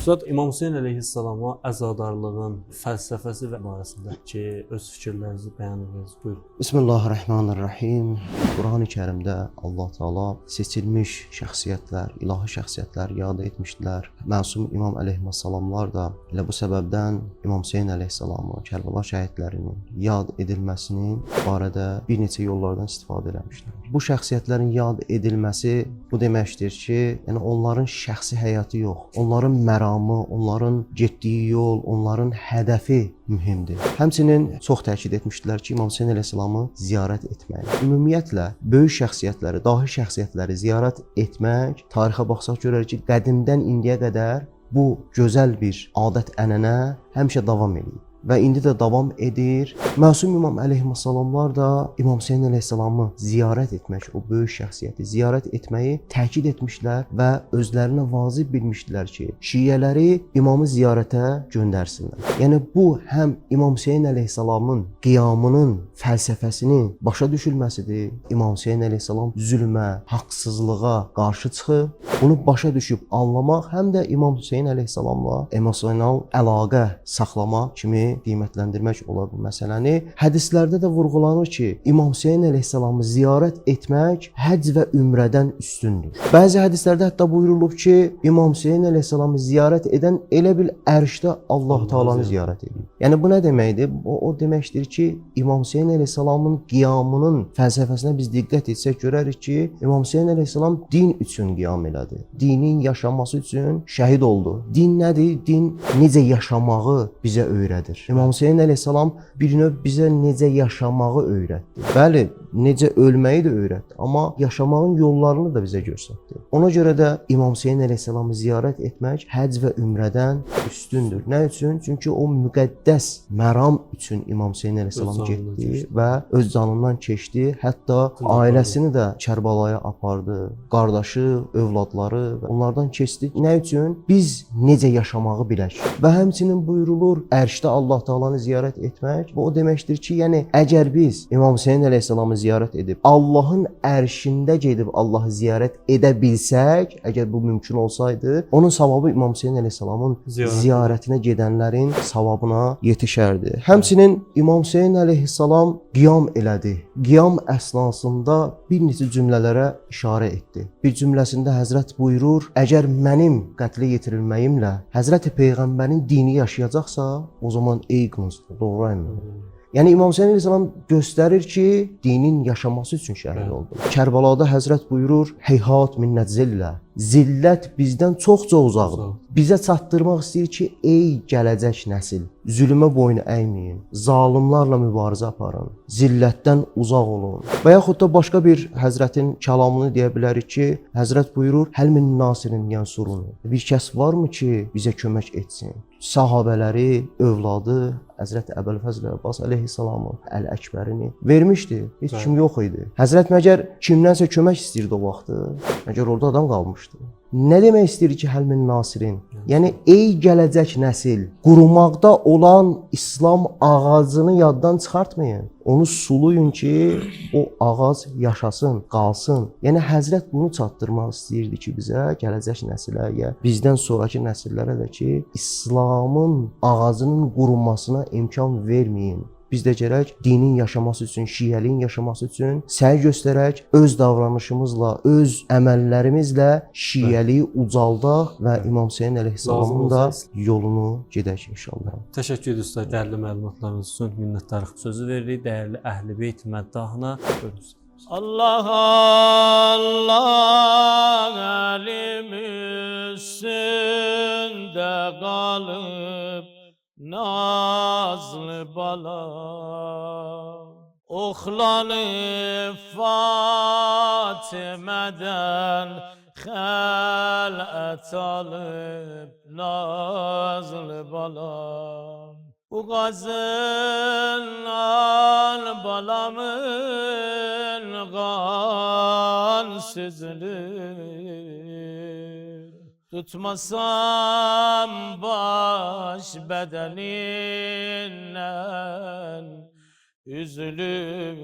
Üstad İmam Hüseyn əleyhissalama əzadarlığın fəlsəfəsi və barəsindəki öz fikirlərinizi bəyan ediniz. Buyurun. Bismillahirrahmanirrahim. Quran-ı Kərimdə Allah Taala seçilmiş şəxsiyyətlər, ilahi şəxsiyyətlər yad etmişdilər. Məsum İmam əleyhissalamlar da elə bu səbəbdən İmam Hüseyn əleyhissalamın, Kərbəla şəhidlərinin yad edilməsinin barədə bir neçə yollardan istifadə etmişlər. Bu şəxsiyyətlərin yad edilməsi bu deməkdir ki, yəni onların şəxsi həyatı yox, onların məramı, onların getdiyi yol, onların hədəfi mühümdür. Həmçinin çox təkid etmişdilər ki, İmam Hüseyn əleyhissalamı ziyarət etmək. Ümumiyyətlə böyük şəxsiyyətləri, dahi şəxsiyyətləri ziyarət etmək tarixə baxsaq görərik ki, qədimdən indiyə qədər bu gözəl bir adət-ənənə həmişə davam edir. Və indi də davam edir. Məsum İmam əleyhissalamlar da İmam Hüseyn əleyhissalamı ziyarət etmək, o böyük şəxsiyyəti ziyarət etməyi təkid etmişlər və özlərinə vacib bilmişdilər ki, şiələri imamı ziyarətə göndərsinlər. Yəni bu həm İmam Hüseyn əleyhissalamın qiyamının fəlsəfəsini başa düşülməsidir. İmam Hüseyn əleyhissalam zülmə, haqsızlığa qarşı çıxıb, bunu başa düşüb anlamaq, həm də İmam Hüseyn əleyhissalamla emosional əlaqə saxlamaq kimi qiymətləndirmək olar bu məsələni. Hədislərdə də vurğulanır ki, İmam Hüseyn əleyhissalamı ziyarət etmək həcc və ümrədən üstündür. Bəzi hədislərdə hətta buyurulub ki, İmam Hüseyn əleyhissalamı ziyarət edən elə bil ərşdə Allah Taalanı ziyarət edir. Yəni bu nə deməkdir? O deməkdir ki, İmam Hüseyn əleyhissalamın qiyamının fəlsəfəsinə biz diqqət etsək görərik ki, İmam Hüseyn əleyhissalam din üçün qiyam elədi. Dinin yaşanması üçün şəhid oldu. Din nədir? Din necə yaşamağı bizə öyrədir. İmam Hüseyn əleyhissalam bir növ bizə necə yaşamağı öyrətdi. Bəli, necə ölməyi də öyrətdi, amma yaşamağın yollarını da bizə göstərdi. Ona görə də İmam Hüseyn əleyhissalamı ziyarət etmək həcc və ümrədən üstündür. Nə üçün? Çünki o müqəddəs məram üçün İmam Hüseyn əleyhissalam getdi və öz canından keçdi. Hətta ailəsini də Kərbalaya apardı. Qardaşı, övladları və onlardan keçdi. Nə üçün? Biz necə yaşamağı bilək. Və həmçinin buyurulur, ərşdə Allah Taalanı ziyarət etmək. Bu o deməkdir ki, yəni əgər biz İmam Hüseyn əleyhissalamı ziyarət edib Allahın ərşində gedib Allahı ziyarət edə bilsək, əgər bu mümkün olsaydı, onun savabı İmam Hüseyn əleyhissalamın ziyarətinə gedənlərin savabına yetişərdi. Həmçinin İmam Hüseyn əleyhissalam qiyam elədi. Qiyam əsnasında bir neçə cümlələrə işarə etdi. Bir cümləsində Həzrət buyurur, əgər mənim qətlə yetirilməyimlə Həzrət Peyğəmbərin dini yaşayacaqsa, o zaman ey qılıncdır, doğrayın. Yəni İmam Hüseyn əleyhissalam göstərir ki, dinin yaşaması üçün şəhid oldu. Kərbalada Həzrət buyurur, heyhat min nəzzillə. Zillət bizdən çox-çox uzaqdır. Bizə çatdırmaq istəyir ki, ey gələcək nəsil, zülmə boyun əyməyin, zalimlarla mübarizə aparın, zillətdən uzaq olun. Və yaxud da başqa bir Həzrətin kəlamını deyə bilərik ki, Həzrət buyurur, həl min nasirin yansurun. Bir kəs varmı ki, bizə kömək etsin? Sahabələri, övladı Həzrət Əbülfəzl Abbas əleyhissalamın Əl-Əkbərini vermişdi. Heç kim yox idi. Həzrət məgər kimdənsə kömək istəyirdi o vaxtı? Məgər orada adam qalmışdı. Nə demək istəyir ki, həl min nasirin? Yəni ey gələcək nəsil, qurumaqda olan İslam ağacını yaddan çıxartmayın. Onu suluyun ki, o ağac yaşasın, qalsın. Yəni Həzrət bunu çatdırmaq istəyirdi ki, bizə, gələcək nəsilə, bizdən sonraki nəsillərə də ki, İslamın ağacının qurunmasına imkan verməyin. Biz də gərək dinin yaşaması üçün, şiəliyin yaşaması üçün səy göstərək, öz davranışımızla, öz əməllərimizlə şiəliyi ucaldaq və İmam Hüseyn əleyhissalamın da yolunu gedək inşallah. Təşəkkür edirəm sizə dəyərli məlumatlarınız üçün. Minnətdarlıq sözü veririk dəyərli Əhl-i Beyt məddahına. Buyurunuz. Allah Allah əlim üstündə qalıb nazlı bala, oxlanıb Fatimədən xələt alıb nazlı bala. Bu qazından balamın qan süzülür. Tutmasam baş bədənindən üzülür.